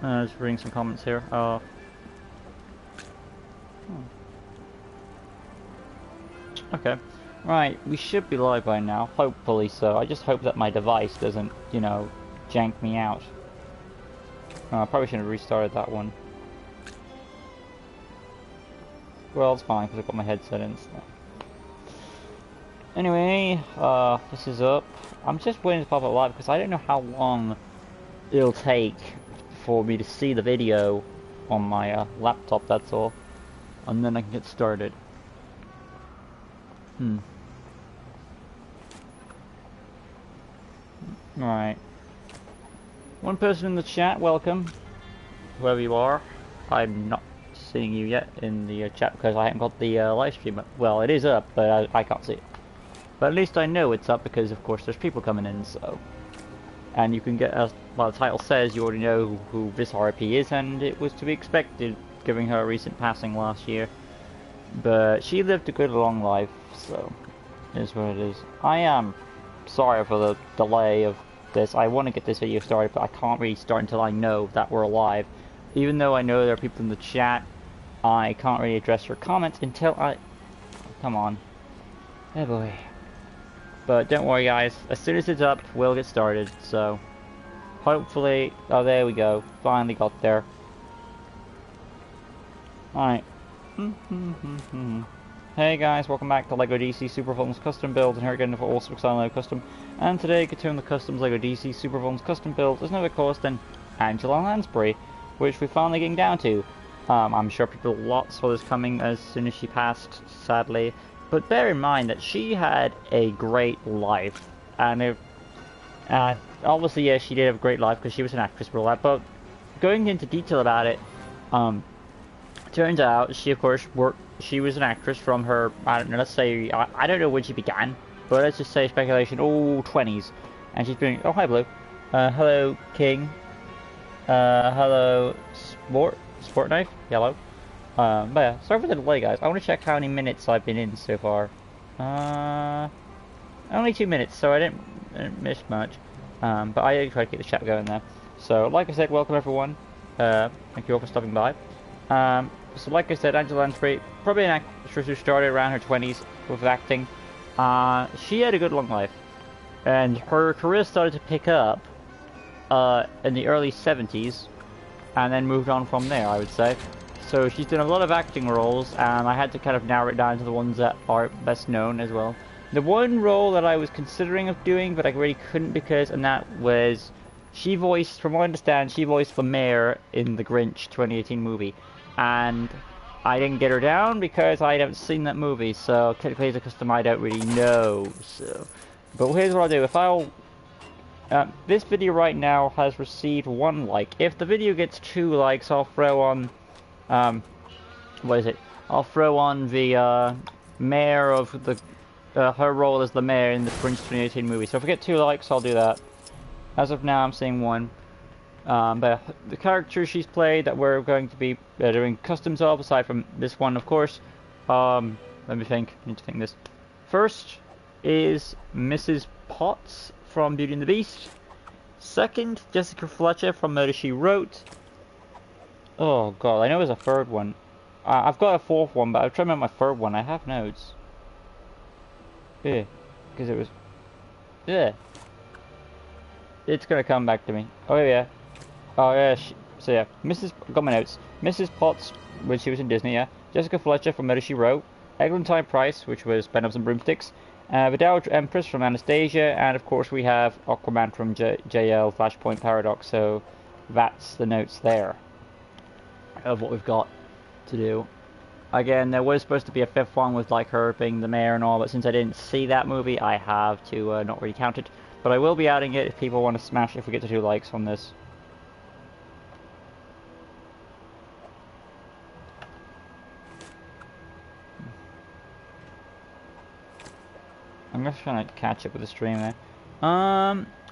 Just reading some comments here. Okay. Right, we should be live by now. Hopefully so. I just hope that my device doesn't, you know, jank me out. I probably shouldn't have restarted that one. Well, it's fine because I've got my headset in. So. Anyway, this is up. I'm just waiting to pop it live because I don't know how long it'll take for me to see the video on my laptop, that's all. And then I can get started. Alright. One person in the chat, welcome. Whoever you are. I'm not seeing you yet in the chat because I haven't got the live stream up. Well, it is up, but I can't see it. But at least I know it's up because, of course, there's people coming in, so... And you can get, as well, the title says, you already know who this RP is, and it was to be expected, given her recent passing last year. But she lived a good long life, so it is what it is. I am sorry for the delay of this. I want to get this video started, but I can't really start until I know that we're alive. Even though I know there are people in the chat, I can't really address your comments until I... Come on. Oh boy. But don't worry guys, as soon as it's up, we'll get started, so... Hopefully... Oh, there we go. Finally got there. Alright. Hey guys, welcome back to LEGO DC Super Films Custom Builds, and here again for also LEGO Custom. And today, Return the Customs LEGO DC Super Films Custom Builds is no other course than Angela Lansbury, which we're finally getting down to. I'm sure people lots saw this coming as soon as she passed, sadly. But bear in mind that she had a great life, and it, obviously, yeah, she did have a great life because she was an actress for all that. But going into detail about it, turns out she, of course, she was an actress from her, I don't know, let's say, I don't know when she began, but let's just say speculation, 20s, and she's been, oh hi Blue, hello King, hello Sport Knife, yellow. But yeah, sorry for the delay guys. I want to check how many minutes I've been in so far. Only 2 minutes, so I didn't miss much. But I did try to keep the chat going there. So, like I said, welcome everyone. Thank you all for stopping by. So like I said, Angela Lansbury, probably an actress who started around her 20s with acting. She had a good long life. And her career started to pick up in the early 70s. And then moved on from there, I would say. So she's done a lot of acting roles, and I had to kind of narrow it down to the ones that are best known as well. The one role that I was considering of doing, but I really couldn't because, and that was, she voiced, from what I understand, she voiced the mayor in the Grinch 2018 movie. And I didn't get her down because I haven't seen that movie, so technically as a custom I don't really know, so. But here's what I'll do, if I'll... this video right now has received 1 like. If the video gets 2 likes, I'll throw on... what is it? I'll throw on the mayor of the her role as the mayor in the Grinch 2018 movie. So if I get 2 likes, I'll do that. As of now, I'm seeing 1. But the characters she's played that we're going to be doing customs of, aside from this one, of course. Let me think. I need to think this. First is Mrs. Potts from Beauty and the Beast. Second, Jessica Fletcher from Murder, She Wrote. Oh god, I know there's a 3rd one. I've got a 4th one, but I'm trying to remember my 3rd one. I have notes. Yeah, because it was... Yeah. It's gonna come back to me. Oh yeah. Oh yeah, so yeah. I got my notes. Mrs. Potts, when she was in Disney, yeah. Jessica Fletcher from Murder, She Wrote. Eglantine Price, which was Bed-Knobs and Broomsticks. The Dowager Empress from Anastasia. And of course we have Aquaman from JL Flashpoint Paradox. So that's the notes there of what we've got to do. Again, there was supposed to be a 5th one with like her being the mayor and all, but since I didn't see that movie, I have to not really count it. But I will be adding it if people want to smash if we get to 2 likes on this. I'm just trying to catch up with the stream there.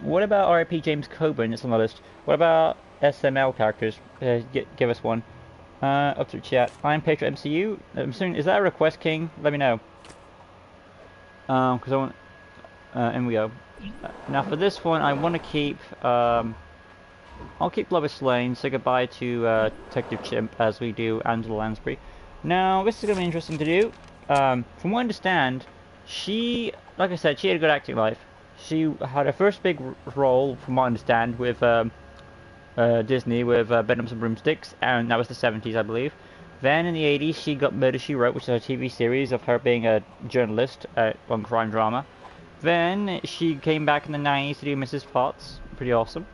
What about RIP James Coburn? It's on the list. What about SML characters? Give us one. Up to the chat. I'm Patriot MCU. I'm assuming, is that a request, King? Let me know. Because I want... in we go. Now for this one, I want to keep. I'll keep Lois Lane. Say goodbye to Detective Chimp as we do Angela Lansbury. Now this is going to be interesting to do. From what I understand, she, like I said, she had a good acting life. She had her first big role, from what I understand, with Disney with Bedknobs and Broomsticks, and that was the 70s, I believe. Then in the 80s, she got Murder, She Wrote, which is a TV series of her being a journalist on crime drama. Then she came back in the 90s to do Mrs. Potts, pretty awesome.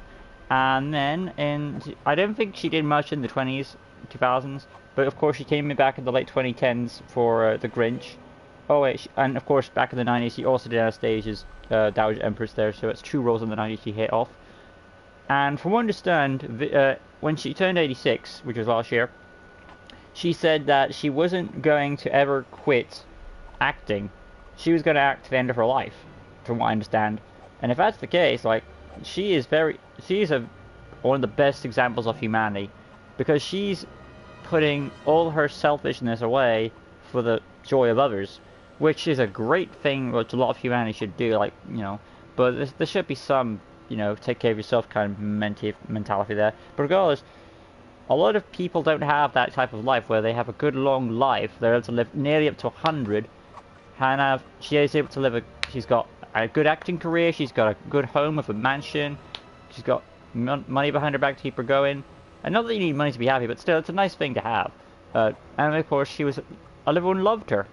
And then, I don't think she did much in the 2000s, but of course she came back in the late 2010s for The Grinch. Oh wait, and of course back in the 90s she also did Anastasia's Dowager Empress there, so it's 2 roles in the 90s she hit off. And from what I understand, when she turned 86, which was last year, she said that she wasn't going to ever quit acting. She was going to act to the end of her life, from what I understand. And if that's the case, like, she is one of the best examples of humanity, because she's putting all her selfishness away for the joy of others, which is a great thing which a lot of humanity should do, like, you know, but there should be some, you know, take care of yourself kind of mentality there. But regardless, a lot of people don't have that type of life where they have a good long life. They're able to live nearly up to 100, and she is able to live she's got a good acting career, she's got a good home with a mansion, she's got money behind her back to keep her going. And not that you need money to be happy, but still, it's a nice thing to have. And of course, everyone loved her.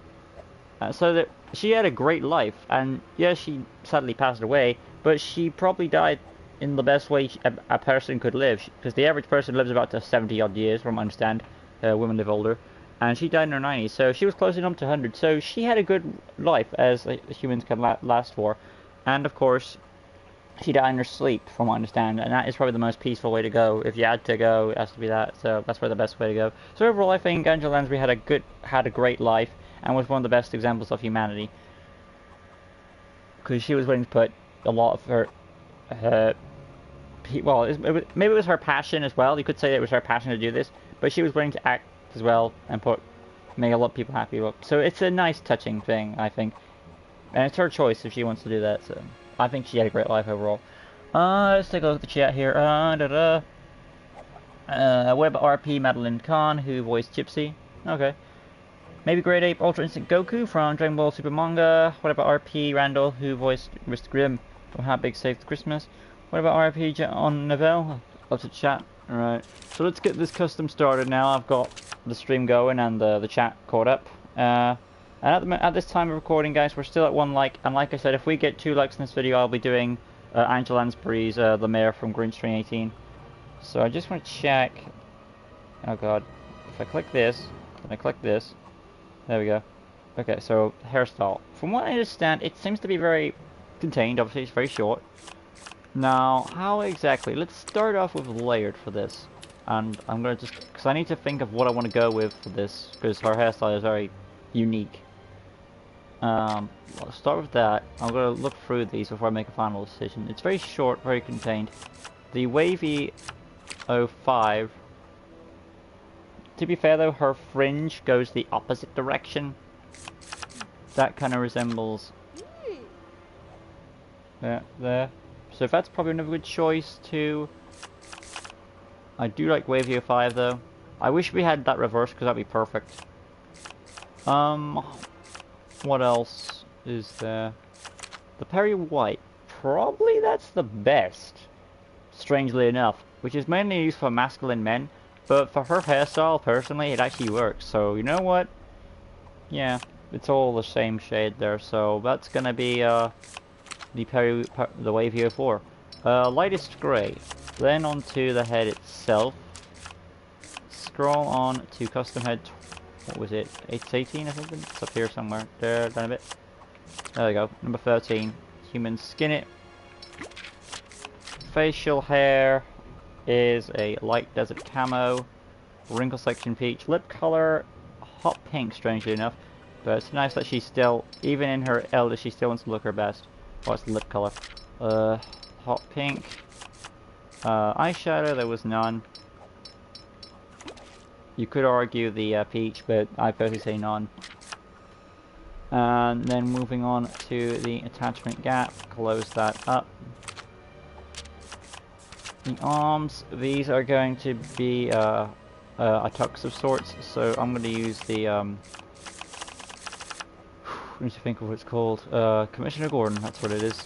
So that she had a great life, and yeah, she sadly passed away, but she probably died in the best way a person could live, because the average person lives about to 70 odd years, from what I understand. Women live older, and she died in her 90s, so she was close enough to 100, so she had a good life, as humans can last for. And of course, she died in her sleep, from what I understand, and that is probably the most peaceful way to go. If you had to go, it has to be that, so that's probably the best way to go. So overall, I think Angela Lansbury had a great life, and was one of the best examples of humanity, because she was willing to put a lot of her, well, maybe it was her passion as well. You could say it was her passion to do this, but she was willing to act as well and make a lot of people happy. So it's a nice, touching thing, I think, and it's her choice if she wants to do that. So I think she had a great life overall. Let's take a look at the chat here. What about RP Madeline Khan, who voiced Gypsy? Okay. Maybe Great Ape Ultra Instinct Goku from Dragon Ball Super Manga. What about RP Randall, who voiced Mr. Grimm from How Big Saved Christmas? What about RP on Novell? Lots of chat. Alright, so let's get this custom started now. I've got the stream going and the chat caught up. And at this time of recording, guys, we're still at 1 like. And like I said, if we get 2 likes in this video, I'll be doing Angela Lansbury's The Mayor from Grinch 2018. So I just want to check. Oh god. If I click this, then I click this. There we go. Okay, so hairstyle. From what I understand, it seems to be very contained. Obviously, it's very short. Now, how exactly? Let's start off with layered for this. And I'm going to just... because I need to think of what I want to go with for this. Because her hairstyle is very unique. I'll start with that. I'm going to look through these before I make a final decision. It's very short, very contained. The Wavy 05... to be fair though, her fringe goes the opposite direction. That kind of resembles... there. So if that's probably another good choice too. I do like Wavy 05 though. I wish we had that reverse because that'd be perfect. What else is there? The Perry White. Probably that's the best. Strangely enough. Which is mainly used for masculine men. But for her hairstyle, personally, it actually works. So, you know what? Yeah, it's all the same shade there. So, that's gonna be, the Wavy 04. Lightest grey. Then onto the head itself. Scroll on to custom head. What was it? 18 or something? It's up here somewhere. There, down a bit. There we go. Number 13. Human skin it. Facial hair is a light desert camo. Wrinkle section peach. Lip color, hot pink, strangely enough. But it's nice that she's still, even in her eldest, she still wants to look her best. What's the lip color? Hot pink. Eyeshadow, there was none. You could argue the peach, but I personally say none. And then moving on to the attachment gap, close that up. The arms, these are going to be a tux of sorts, so I'm going to use the I need to think of what it's called. Commissioner Gordon, that's what it is.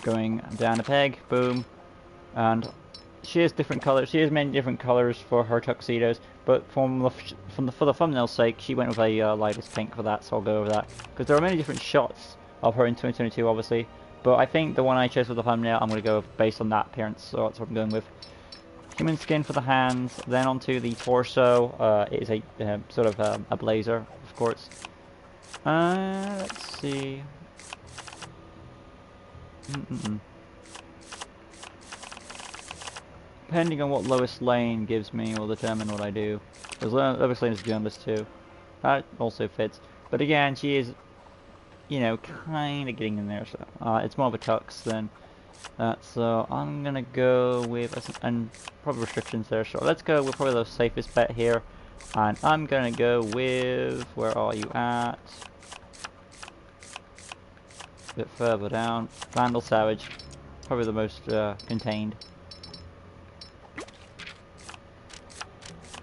Going down a peg, boom, and she has different colors. She has many different colors for her tuxedos, but for the thumbnail's sake, she went with a lightest pink for that. So I'll go over that because there are many different shots of her in 2022, obviously. But I think the one I chose for the thumbnail, I'm going to go with based on that appearance. So that's what I'm going with. Human skin for the hands, then onto the torso. It is a sort of a blazer, of course. Let's see. Depending on what Lois Lane gives me will determine what I do. Because Lois Lane is a journalist too. That also fits. But again, she is, you know, kind of getting in there. So it's more of a tux than that. So I'm going to go with, and probably restrictions there. So let's go with probably the safest bet here. And I'm going to go with, where are you at? A bit further down. Vandal Savage. Probably the most contained.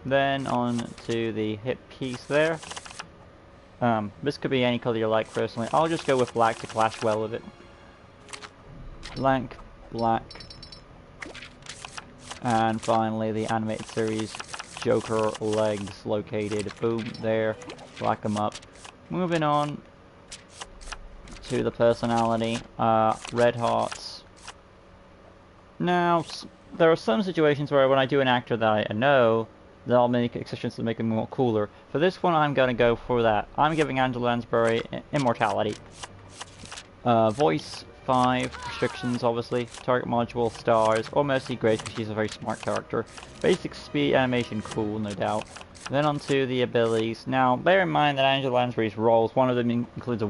Then on to the hip piece there. This could be any color you like personally. I'll just go with black to clash well with it. Black. And finally the animated series Joker legs located. Boom, there. Black them up. Moving on to the personality. Red hearts. Now, there are some situations where when I do an actor that I know, they'll make exceptions to make it more cooler. For this one, I'm gonna go for that. I'm giving Angela Lansbury immortality. Voice 5 restrictions, obviously. Target module stars, or mostly great because she's a very smart character. Basic speed animation, cool, no doubt. Then onto the abilities. Now, bear in mind that Angela Lansbury's roles, one of them includes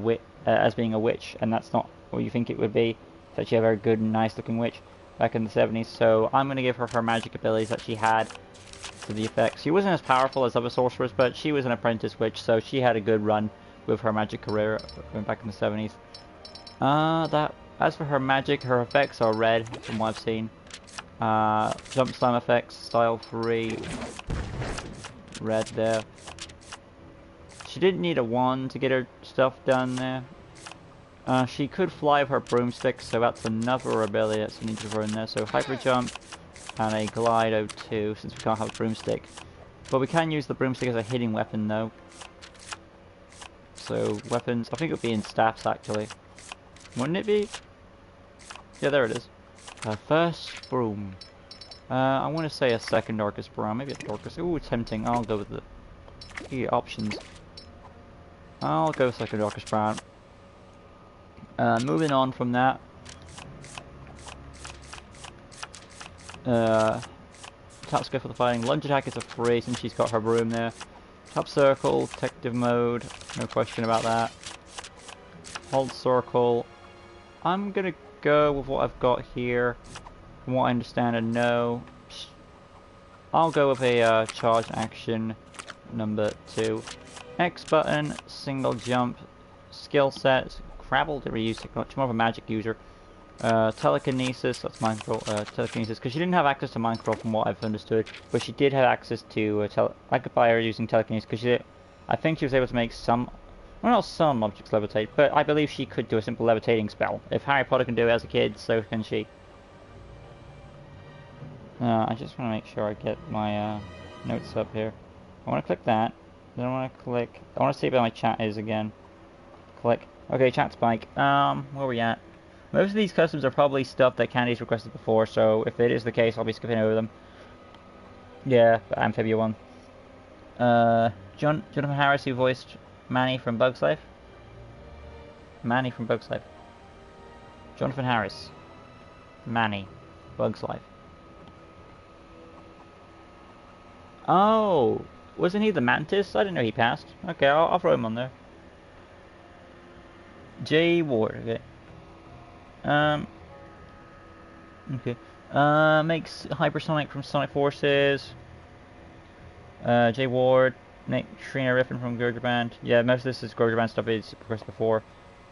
as being a witch, and that's not what you think it would be. It's actually a very good and nice looking witch back in the 70s. So I'm gonna give her her magic abilities that she had. To the effects. She wasn't as powerful as other sorcerers, but she was an apprentice witch, so she had a good run with her magic career back in the 70s. As for her magic, her effects are red from what I've seen. Jump slam effects, style 3, red there. She didn't need a wand to get her stuff done there. She could fly with her broomstick, so that's another ability that's needed to throw in there. So hyper jump. And a glide 02 since we can't have a broomstick. But we can use the broomstick as a hitting weapon though. So weapons, I think it would be in staffs actually. Wouldn't it be? Yeah, there it is. First broom. I want to say a second darkest brown, maybe a darkest. Ooh, tempting. I'll go with the options. I'll go second darkest brown. Moving on from that. Tap square for the fighting. Lunge attack is a free since she's got her broom there. Tap circle, detective mode, no question about that. Hold circle. I'm gonna go with what I've got here. From what I understand and know, I'll go with a charge action number 2. X button, single jump, skill set, Crabble to reuse, much more of a magic user. Telekinesis, that's mind control, telekinesis, because she didn't have access to mind control from what I've understood, but she did have access to, I could buy her using telekinesis, because I think she was able to make some, well not some objects levitate, but I believe she could do a simple levitating spell. If Harry Potter can do it as a kid, so can she. I just want to make sure I get my notes up here. I want to click that, then I want to see where my chat is again. Click. Okay, chat spike. Where are we at? Most of these customs are probably stuff that Candy's requested before, so if it is the case, I'll be skipping over them. Yeah, the Amphibia one. Jonathan Harris, who voiced Manny from Bug's Life. Manny from Bug's Life. Jonathan Harris. Manny. Bug's Life. Oh! Wasn't he the Mantis? I didn't know he passed. Okay, I'll throw him on there. J. Ward, okay. Okay. Makes hypersonic from Sonic Forces. J. Ward. Nick Trina Riffin from Gurger Band. Yeah, most of this is Gurger Band stuff he's progressed before.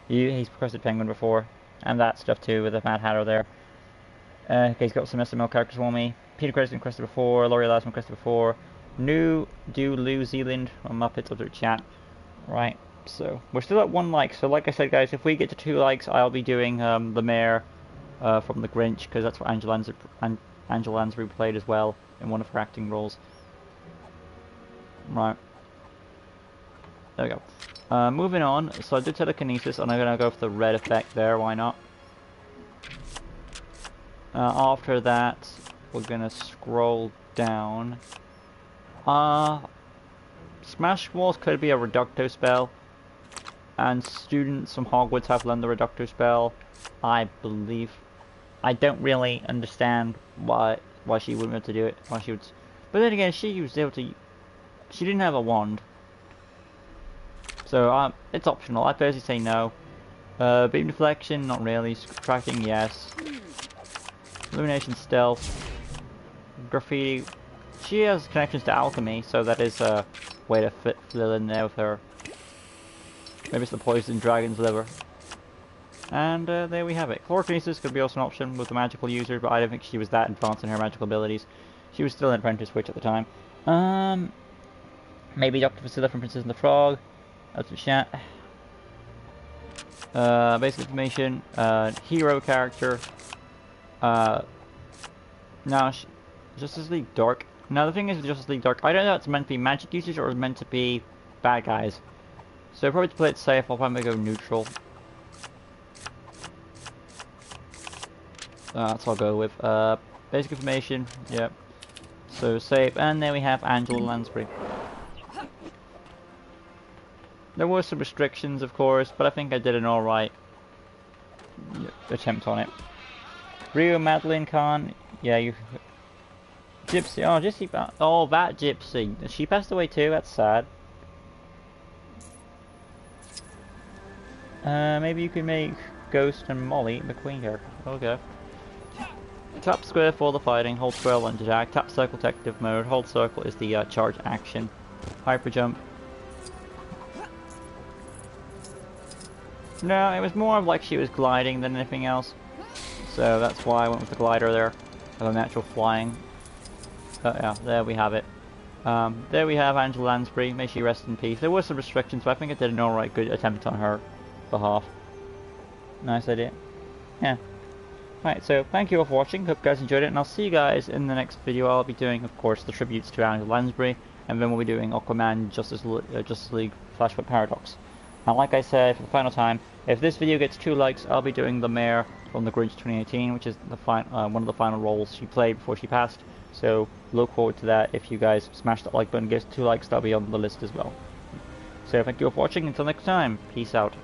He's progressed Penguin before. And that stuff too with the Mad Hatter there. Okay, he's got some SML characters for me. Peter Craig's been requested before. Laurie Last been requested before. New Zealand on Muppets of their chat. Right, so we're still at 1 like. So like I said, guys, if we get to 2 likes, I'll be doing the mayor from The Grinch, because that's what Angela Lansbury played as well in one of her acting roles. Right. There we go. Moving on. So I did telekinesis, and I'm gonna go for the red effect there. Why not? After that, we're gonna scroll down. Smash Walls could be a Reducto spell, and students from Hogwarts have learned the Reducto spell, I believe. I don't really understand why she wouldn't be able to do it. Why she would, but then again, she was able to. She didn't have a wand, so it's optional. I personally say no. Beam deflection, not really. Tracking, yes. Illumination, stealth. Graffiti. She has connections to alchemy, so that is a way to fill in there with her. Maybe it's the poison dragon's liver. And there we have it. Chlorokinesis could be also an option with the magical user, but I don't think she was that advanced in her magical abilities. She was still an apprentice witch at the time. Maybe Dr. Facilla from Princess and the Frog. That's the chat. Basic information. Hero character. Now, Justice League Dark. Now the thing is with Justice League Dark, I don't know if it's meant to be magic users or it's meant to be bad guys. So probably to play it safe, I'll probably go neutral. That's what I'll go with. Basic information, yep. So safe, and then we have Angela Lansbury. There were some restrictions, of course, but I think I did an alright attempt on it. Rio Madeline Khan, yeah, you... Gypsy, oh, Gypsy, oh, that Gypsy. She passed away too, that's sad. Maybe you can make Ghost and Molly McQueen here. Okay. Tap square for the fighting, hold square lunge attack, tap circle detective mode, hold circle is the charge action. Hyper jump. No, it was more of like she was gliding than anything else. So that's why I went with the glider there. Of natural flying. Yeah, there we have it. There we have Angela Lansbury. May she rest in peace. There were some restrictions, but I think I did an alright good attempt on her behalf. Nice idea. Yeah. Right, so thank you all for watching. Hope you guys enjoyed it, and I'll see you guys in the next video. I'll be doing, of course, the tributes to Angela Lansbury, and then we'll be doing Aquaman Justice League Flashpoint Paradox. And like I said, for the final time, if this video gets 2 likes, I'll be doing the mayor from The Grinch 2018, which is the one of the final roles she played before she passed. So look forward to that. If you guys smash that like button, gets 2 likes, that'll be on the list as well. So thank you all for watching. Until next time, peace out.